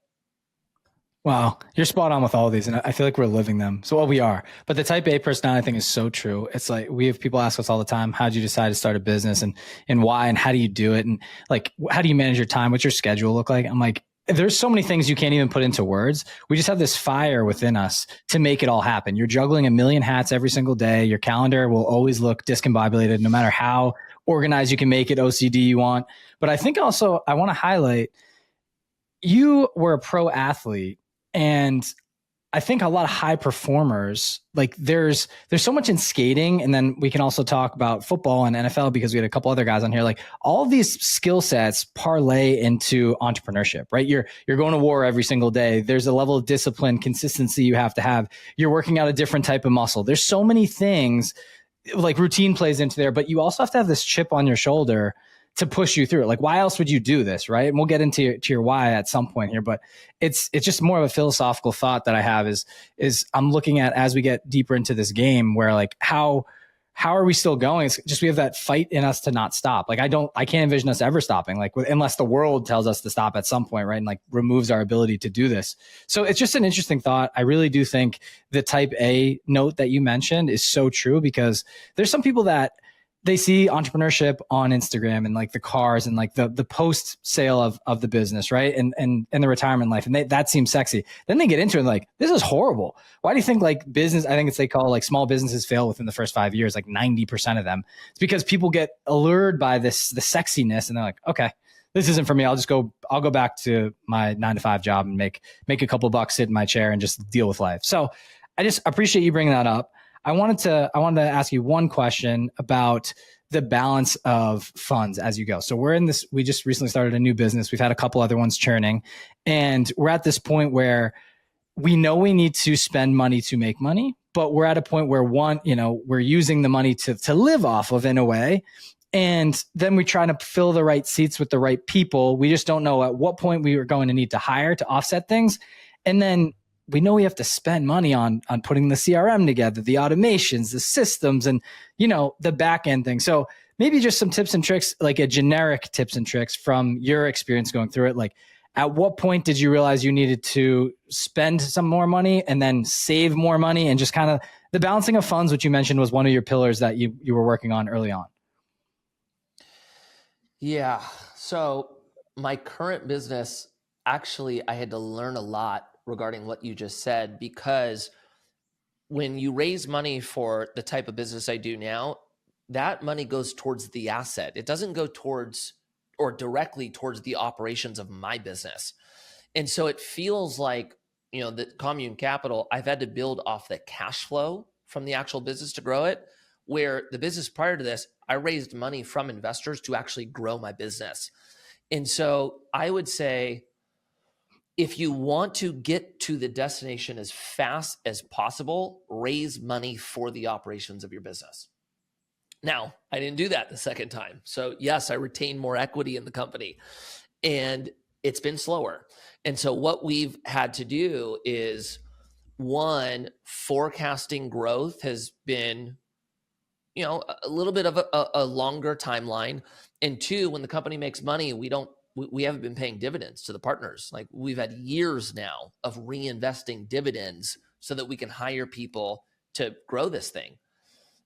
Speaker 1: Wow, you're spot on with all of these, and I feel like we're living them. So, well, we are. But the type A personality thing is so true. It's like we have people ask us all the time, "How did you decide to start a business, and why, and how do you do it, and like how do you manage your time? What's your schedule look like?" I'm like, there's so many things you can't even put into words. We just have this fire within us to make it all happen. You're juggling a million hats every single day. Your calendar will always look discombobulated, no matter how organized you can make it, OCD you want. But I think also I want to highlight you were a pro athlete, and I think a lot of high performers, like there's so much in skating, and then we can also talk about football and NFL because we had a couple other guys on here. Like all of these skill sets parlay into entrepreneurship, right? You're going to war every single day. There's a level of discipline, consistency you have to have. You're working out a different type of muscle. There's so many things, like routine plays into there, but you also have to have this chip on your shoulder to push you through it. Like, why else would you do this, right? And we'll get into your why at some point here, but it's just more of a philosophical thought that I have is I'm looking at as we get deeper into this game where like, how are we still going? It's just, we have that fight in us to not stop. Like, I can't envision us ever stopping, like unless the world tells us to stop at some point, right? And like removes our ability to do this. So it's just an interesting thought. I really do think the type A note that you mentioned is so true, because there's some people that they see entrepreneurship on Instagram and like the cars and like the post sale of the business, right? And the retirement life. And that seems sexy. Then they get into it and like, this is horrible. Why do you think like business, I think it's, they call like small businesses fail within the first 5 years, like 90% of them. It's because people get allured by the sexiness and they're like, okay, this isn't for me. I'll go back to my 9-to-5 job and make a couple bucks, sit in my chair and just deal with life. So I just appreciate you bringing that up. I wanted to ask you one question about the balance of funds as you go. So we just recently started a new business. We've had a couple other ones churning, and we're at this point where we know we need to spend money to make money, but we're at a point where we're using the money to live off of in a way. And then we try to fill the right seats with the right people. We just don't know at what point we are going to need to hire to offset things. And then we know we have to spend money on putting the CRM together, the automations, the systems, and, the back end thing. So maybe just some tips and tricks, like a generic tips and tricks from your experience going through it. Like, at what point did you realize you needed to spend some more money and then save more money, and just kind of the balancing of funds, which you mentioned was one of your pillars that you were working on early on?
Speaker 2: Yeah. So my current business, actually, I had to learn a lot regarding what you just said, because when you raise money for the type of business I do now, that money goes towards the asset. It doesn't go towards or directly towards the operations of my business. And so it feels like, the Commune Capital, I've had to build off the cash flow from the actual business to grow it, where the business prior to this, I raised money from investors to actually grow my business. And so I would say, if you want to get to the destination as fast as possible, raise money for the operations of your business. Now, I didn't do that the second time. So yes, I retained more equity in the company, and it's been slower. And so what we've had to do is, one, forecasting growth has been, a little bit of a longer timeline. And two, when the company makes money, we haven't been paying dividends to the partners. Like, we've had years now of reinvesting dividends so that we can hire people to grow this thing.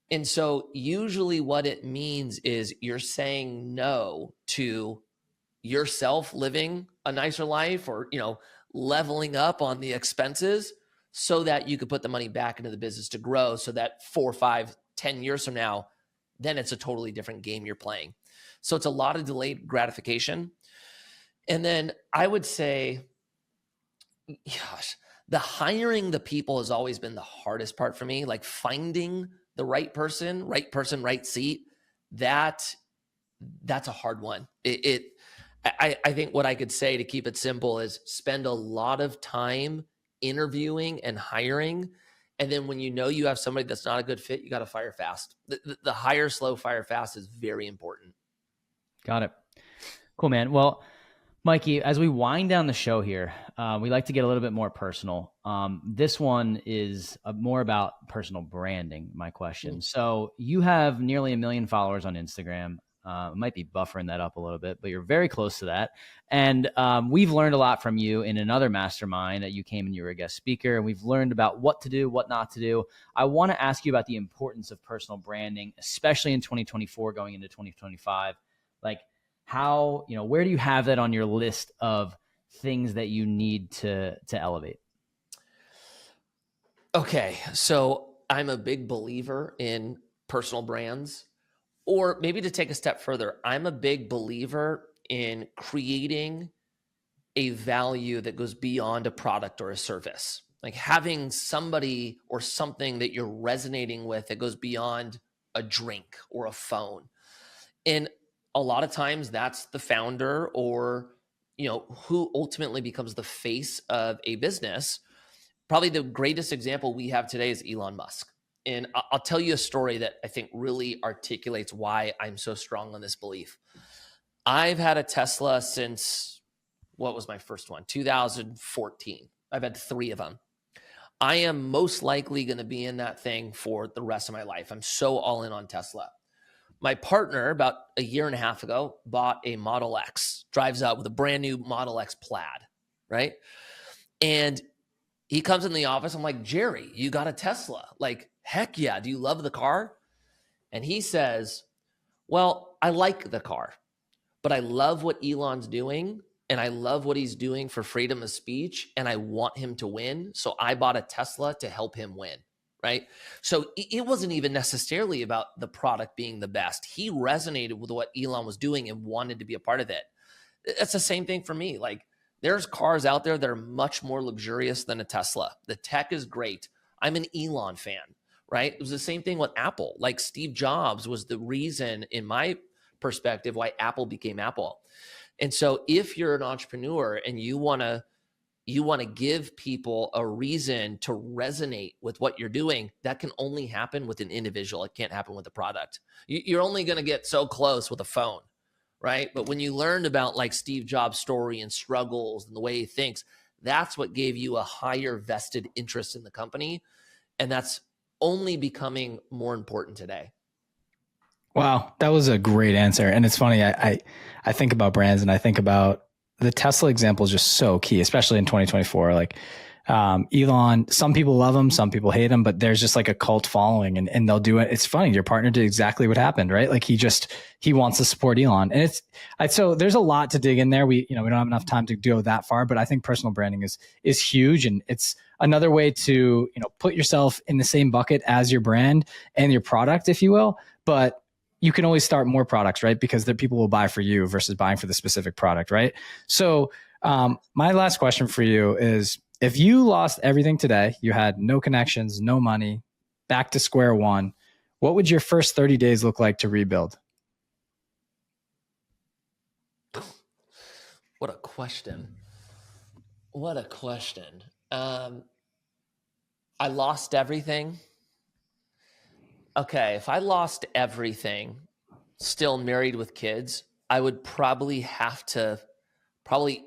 Speaker 2: And so usually what it means is you're saying no to yourself living a nicer life, or, leveling up on the expenses so that you could put the money back into the business to grow, so that 4, 5, 10 years from now, then it's a totally different game you're playing. So it's a lot of delayed gratification. And then I would say, the hiring the people has always been the hardest part for me. Like, finding the right person, right seat. That's a hard one. I think what I could say to keep it simple is spend a lot of time interviewing and hiring. And then when you have somebody that's not a good fit, you got to fire fast. The hire slow, fire fast is very important.
Speaker 3: Got it. Cool, man. Well, Mikey, as we wind down the show here, we like to get a little bit more personal. This one is more about personal branding, my question. So you have nearly 1 million followers on Instagram. Might be buffering that up a little bit, but you're very close to that. And we've learned a lot from you in another mastermind that you came and you were a guest speaker, and we've learned about what to do, what not to do. I want to ask you about the importance of personal branding, especially in 2024 going into 2025. Like how, where do you have that on your list of things that you need to elevate?
Speaker 2: Okay, so I'm a big believer in personal brands, or maybe to take a step further, I'm a big believer in creating a value that goes beyond a product or a service. Like having somebody or something that you're resonating with that goes beyond a drink or a phone. And a lot of times that's the founder or, who ultimately becomes the face of a business. Probably the greatest example we have today is Elon Musk. And I'll tell you a story that I think really articulates why I'm so strong on this belief. I've had a Tesla since, what was my first one? 2014. I've had 3 of them. I am most likely going to be in that thing for the rest of my life. I'm so all in on Tesla. My partner, about a year and a half ago, bought a Model X, drives out with a brand new Model X Plaid, right? And he comes in the office. I'm like, Jerry, you got a Tesla? Like, heck yeah. Do you love the car? And he says, well, I like the car, but I love what Elon's doing. And I love what he's doing for freedom of speech. And I want him to win. So I bought a Tesla to help him win. Right. So it wasn't even necessarily about the product being the best. He resonated with what Elon was doing and wanted to be a part of it. It's the same thing for me. Like there's cars out there that are much more luxurious than a Tesla. The tech is great. I'm an Elon fan, right? It was the same thing with Apple. Like Steve Jobs was the reason, in my perspective, why Apple became Apple. And so if you're an entrepreneur and you want to give people a reason to resonate with what you're doing, that can only happen with an individual. It can't happen with a product. You're only going to get so close with a phone, right? But when you learned about like Steve Jobs' story and struggles and the way he thinks, that's what gave you a higher vested interest in the company. And that's only becoming more important today.
Speaker 1: Wow, that was a great answer. And it's funny, I think about brands and I think about the Tesla example is just so key, especially in 2024. Like Elon, some people love him, some people hate him, but there's just like a cult following and they'll do it. It's funny. Your partner did exactly what happened, right? Like he wants to support Elon. And so there's a lot to dig in there. We don't have enough time to go that far, but I think personal branding is huge. And it's another way to, put yourself in the same bucket as your brand and your product, if you will. But you can always start more products, right? Because the people will buy for you versus buying for the specific product, right? So my last question for you is, if you lost everything today, you had no connections, no money, back to square one, what would your first 30 days look like to rebuild?
Speaker 2: What a question. What a question. I lost everything. Okay, if I lost everything, still married with kids, I would probably have to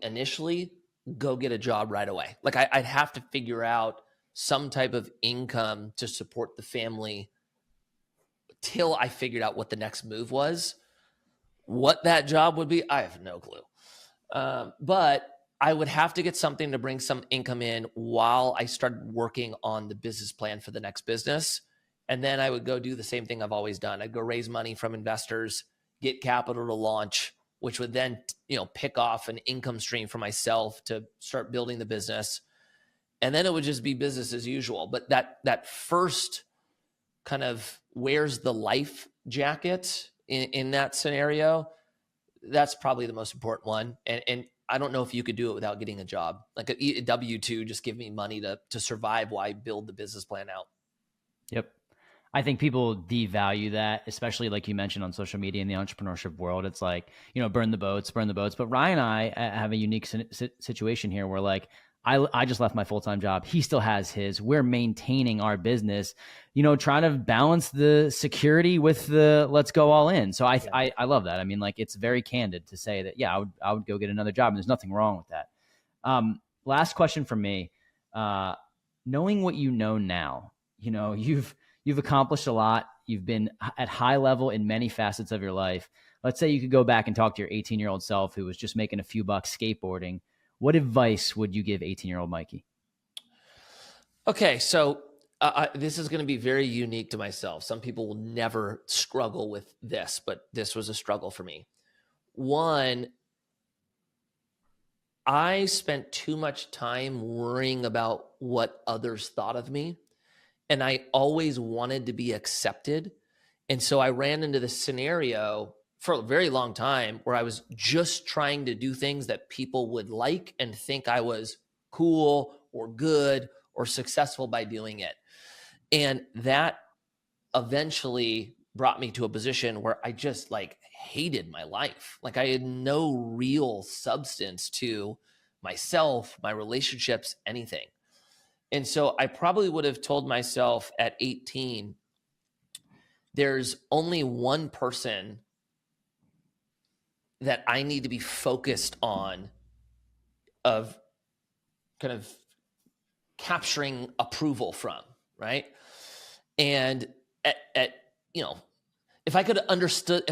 Speaker 2: initially go get a job right away. Like I'd have to figure out some type of income to support the family till I figured out what the next move was. What that job would be, I have no clue. But I would have to get something to bring some income in while I started working on the business plan for the next business. And then I would go do the same thing I've always done. I'd go raise money from investors, get capital to launch, which would then, pick off an income stream for myself to start building the business. And then it would just be business as usual. But that first kind of where's the life jacket in that scenario, that's probably the most important one. And I don't know if you could do it without getting a job. Like a W-2, just give me money to survive while I build the business plan out.
Speaker 3: Yep. I think people devalue that, especially like you mentioned on social media in the entrepreneurship world. It's like, burn the boats. But Ryan and I have a unique situation here where like, I just left my full-time job. He still has his. We're maintaining our business, trying to balance the security with the let's go all in. So I love that. I mean, like it's very candid to say that, yeah, I would go get another job and there's nothing wrong with that. Last question from me, knowing what you know now, you've accomplished a lot. You've been at high level in many facets of your life. let's say you could go back and talk to your 18-year-old self who was just making a few bucks skateboarding. What advice would you give 18-year-old Mikey?
Speaker 2: Okay, so this is going to be very unique to myself. Some people will never struggle with this, but this was a struggle for me. One, I spent too much time worrying about what others thought of me, and I always wanted to be accepted. And so I ran into this scenario for a very long time where I was just trying to do things that people would like and think I was cool or good or successful by doing it. And that eventually brought me to a position where I just like hated my life. Like I had no real substance to myself, my relationships, anything. And so I probably would have told myself at 18, there's only one person that I need to be focused on of kind of capturing approval from, right? And at if I could have understood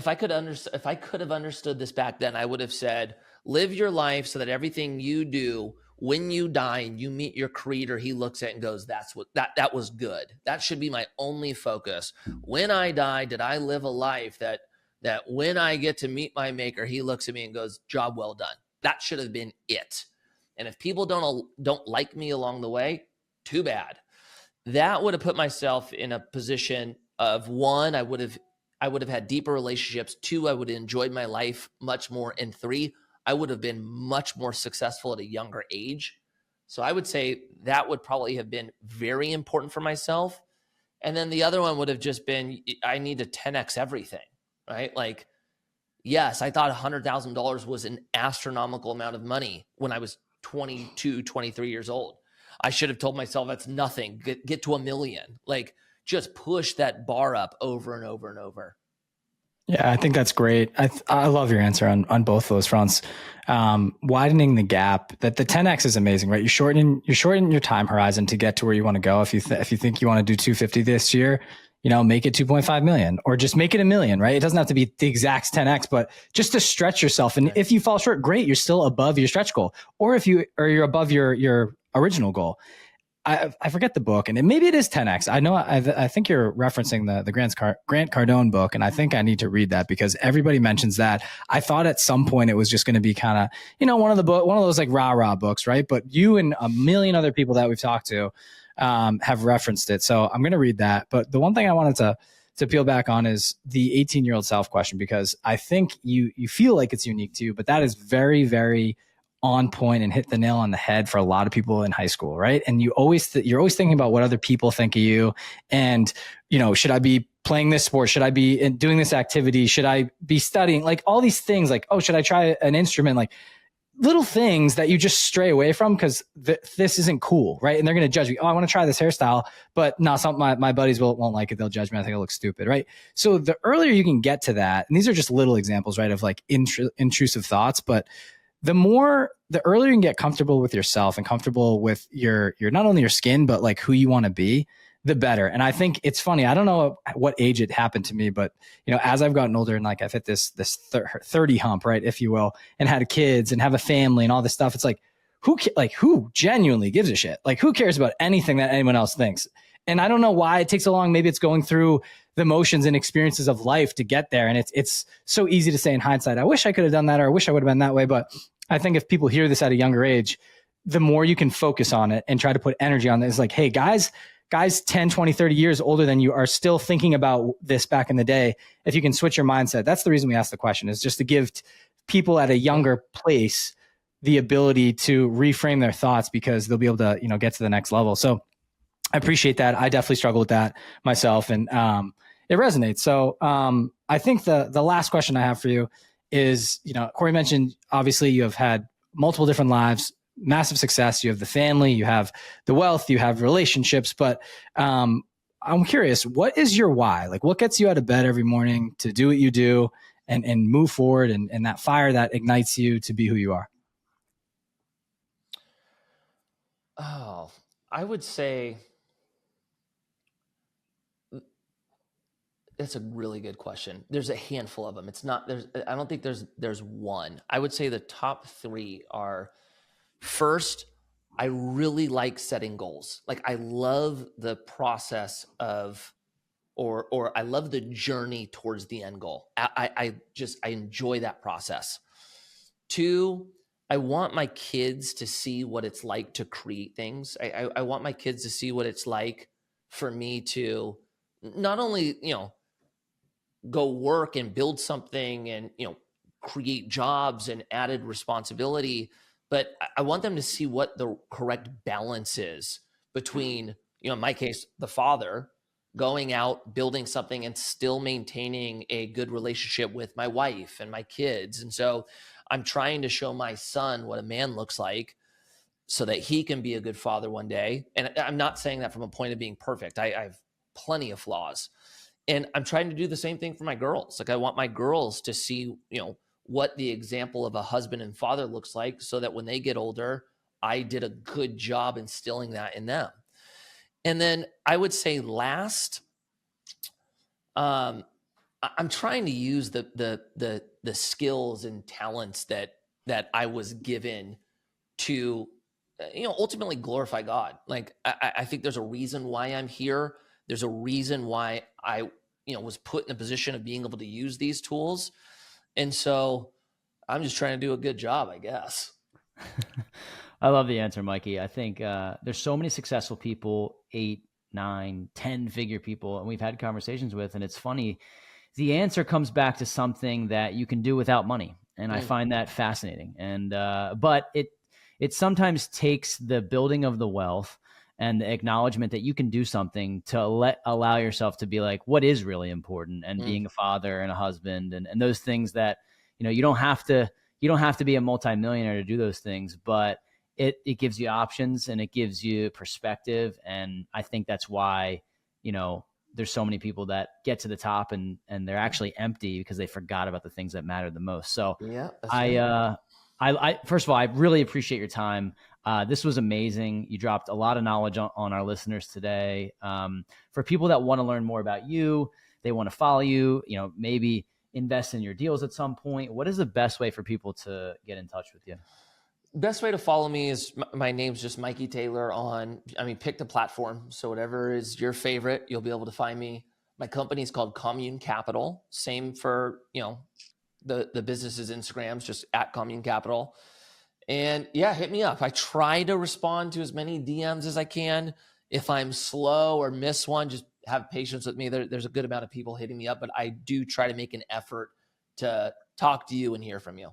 Speaker 2: this back then, I would have said, live your life so that everything you do, when you die and you meet your creator, he looks at it and goes, that was good. That should be my only focus. When I die, did I live a life that when I get to meet my maker, he looks at me and goes, job well done. That should have been it. And if people don't like me along the way, too bad. That would have put myself in a position of, one, I would have had deeper relationships. Two, I would have enjoyed my life much more. And three, I would have been much more successful at a younger age. So I would say that would probably have been very important for myself. And then the other one would have just been, I need to 10x everything, right? Like, yes, I thought $100,000 was an astronomical amount of money when I was 22, 23 years old. I should have told myself that's nothing. Get to $1 million. Like, just push that bar up over and over and over.
Speaker 1: Yeah, I think that's great. I love your answer on both those fronts. Widening the gap, that the 10x is amazing, right? You're shortening your time horizon to get to where you want to go. If you think you want to do 250 this year, make it 2.5 million, or just make it $1 million, right? It doesn't have to be the exact 10x, but just to stretch yourself. And if you fall short, great, you're still above your stretch goal. Or you're above your original goal. I forget the book, and maybe it is 10x. I know. I think you're referencing the Grant Cardone book, and I think I need to read that because everybody mentions that. I thought at some point it was just going to be kind of one of those like rah books, right? But you and a million other people that we've talked to have referenced it, so I'm going to read that. But the one thing I wanted to peel back on is the 18-year-old self question, because I think you feel like it's unique to you, but that is very, very on point and hit the nail on the head for a lot of people in high school, right? And you're always thinking about what other people think of you, and should I be playing this sport? Should I be doing this activity? Should I be studying? Like all these things, like, oh, should I try an instrument? Like little things that you just stray away from because this isn't cool, right? And they're going to judge you. Oh, I want to try this hairstyle, but no, my buddies won't like it. They'll judge me. I think it looks stupid, right? So the earlier you can get to that, and these are just little examples, right, of like intrusive thoughts, but the earlier you can get comfortable with yourself and comfortable with your not only your skin, but like who you want to be, the better. And I think it's funny. I don't know what age it happened to me, but as I've gotten older and like I've hit this 30 hump, right, if you will, and had kids and have a family and all this stuff, it's like, who genuinely gives a shit? Like who cares about anything that anyone else thinks? And I don't know why it takes so long. Maybe it's going through the motions and experiences of life to get there. And it's so easy to say in hindsight, I wish I could have done that, or I wish I would have been that way. But I think if people hear this at a younger age, the more you can focus on it and try to put energy on it. It's like, hey, guys 10, 20, 30 years older than you are still thinking about this back in the day. If you can switch your mindset, that's the reason we ask the question, is just to give people at a younger place the ability to reframe their thoughts, because they'll be able to, get to the next level. So I appreciate that. I definitely struggle with that myself, and it resonates. So I think the last question I have for you is, Corey mentioned, obviously you have had multiple different lives, massive success. You have the family, you have the wealth, you have relationships, but I'm curious, what is your why? Like what gets you out of bed every morning to do what you do and move forward, and that fire that ignites you to be who you are?
Speaker 2: Oh, I would say That's a really good question. There's a handful of them. I don't think there's one. I would say the top three are: first, I really like setting goals. Like, I love the process of, or I love the journey towards the end goal. I enjoy that process. Two, I want my kids to see what it's like to create things. I want my kids to see what it's like for me to not only, go work and build something and, create jobs and added responsibility, but I want them to see what the correct balance is between, in my case, the father going out, building something, and still maintaining a good relationship with my wife and my kids. And so I'm trying to show my son what a man looks like so that he can be a good father one day. And I'm not saying that from a point of being perfect. I have plenty of flaws. And I'm trying to do the same thing for my girls. Like, I want my girls to see, what the example of a husband and father looks like, so that when they get older, I did a good job instilling that in them. And then I would say last, I'm trying to use the skills and talents that I was given to, ultimately glorify God. Like, I think there's a reason why I'm here. There's a reason why I, was put in a position of being able to use these tools. And so I'm just trying to do a good job, I guess.
Speaker 3: I love the answer, Mikey. I think there's so many successful people, 8, 9, 10-figure people, and we've had conversations with, and it's funny. The answer comes back to something that you can do without money. And I find that fascinating. And, but it sometimes takes the building of the wealth and the acknowledgement that you can do something to allow yourself to be like, what is really important, and being a father and a husband and those things that, you don't have to be a multimillionaire to do those things, but it gives you options and it gives you perspective. And I think that's why, there's so many people that get to the top and they're actually empty because they forgot about the things that matter the most. So
Speaker 2: yeah,
Speaker 3: I first of all, I really appreciate your time. This was amazing. You dropped a lot of knowledge on our listeners today. For people that want to learn more about you, they want to follow you, maybe invest in your deals at some point. What is the best way for people to get in touch with you?
Speaker 2: Best way to follow me is my name's just Mikey Taylor pick the platform. So whatever is your favorite, you'll be able to find me. My company is called Commune Capital. Same for, the business's Instagrams, just at Commune Capital. And yeah, hit me up. I try to respond to as many DMs as I can. If I'm slow or miss one, just have patience with me. There's a good amount of people hitting me up, but I do try to make an effort to talk to you and hear from you.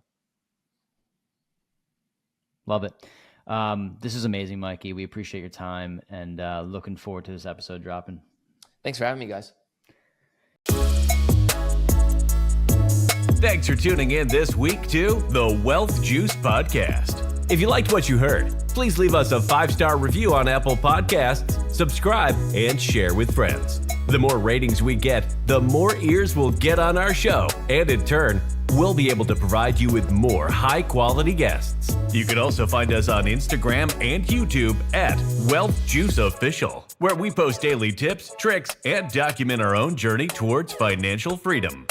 Speaker 3: Love it. This is amazing, Mikey. We appreciate your time and looking forward to this episode dropping.
Speaker 2: Thanks for having me, guys.
Speaker 4: Thanks for tuning in this week to the Wealth Juice Podcast. If you liked what you heard, please leave us a 5-star review on Apple Podcasts, subscribe, and share with friends. The more ratings we get, the more ears we'll get on our show, and in turn, we'll be able to provide you with more high-quality guests. You can also find us on Instagram and YouTube at Wealth Juice Official, where we post daily tips, tricks, and document our own journey towards financial freedom.